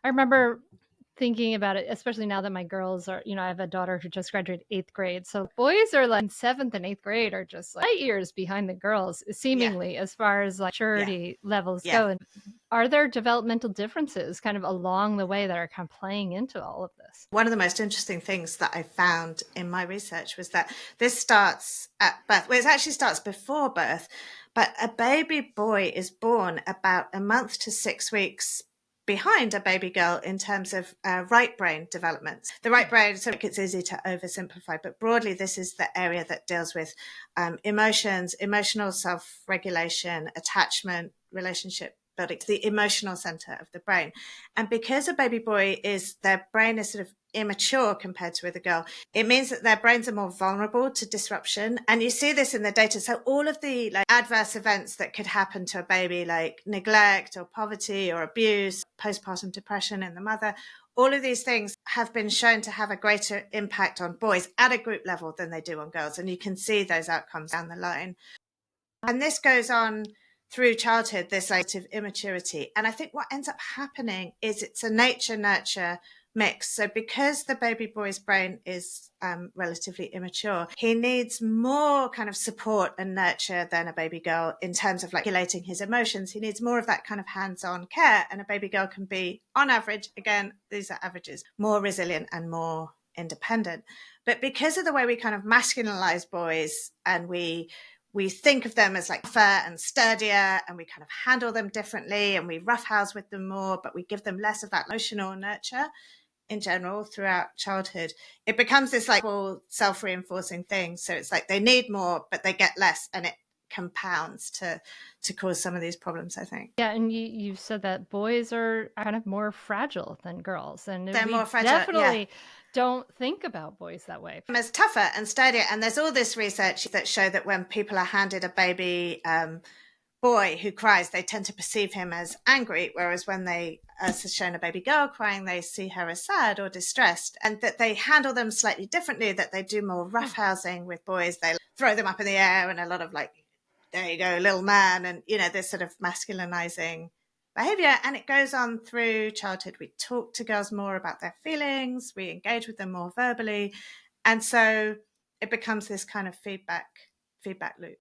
I remember thinking about it, especially now that my girls are, I have a daughter who just graduated 8th grade. So boys are like in 7th and 8th grade are just like light years behind the girls, Yeah, seemingly, as far as like yeah, maturity levels yeah. go. And are there developmental differences kind of along the way that are kind of playing into all of this? One of the most interesting things that I found in my research was that this starts at birth. Well, it actually starts before birth, but a baby boy is born about a month to 6 weeks behind a baby girl in terms of right brain development. The right brain, so it's easy to oversimplify, but broadly, this is the area that deals with emotions, emotional self-regulation, attachment, relationship building, the emotional center of the brain. And because a baby boy their brain is sort of immature compared to with a girl, it means that their brains are more vulnerable to disruption. And you see this in the data. So all of the like adverse events that could happen to a baby, like neglect or poverty or abuse, postpartum depression in the mother, all of these things have been shown to have a greater impact on boys at a group level than they do on girls. And you can see those outcomes down the line. And this goes on through childhood, this state of immaturity. And I think what ends up happening is it's a nature nurture mix. So because the baby boy's brain is relatively immature, he needs more kind of support and nurture than a baby girl in terms of like regulating his emotions. He needs more of that kind of hands-on care. And a baby girl can be, on average, again, these are averages, more resilient and more independent. But because of the way we kind of masculinize boys and we think of them as like tougher and sturdier, and we kind of handle them differently, and we roughhouse with them more, but we give them less of that emotional nurture in general throughout childhood. It becomes this like self-reinforcing thing. So it's like they need more, but they get less, and it compounds to cause some of these problems, I think. Yeah, and you said that boys are kind of more fragile than girls, and They're we more fragile, yeah. definitely don't think about boys that way. As tougher and sturdier, and there's all this research that show that when people are handed a baby boy who cries, they tend to perceive him as angry, whereas when they, as shown a baby girl crying, they see her as sad or distressed, and that they handle them slightly differently, that they do more roughhousing with boys. They throw them up in the air and a lot of like, there you go, little man, and, this sort of masculinizing behavior. And it goes on through childhood. We talk to girls more about their feelings, we engage with them more verbally. And so it becomes this kind of feedback loop.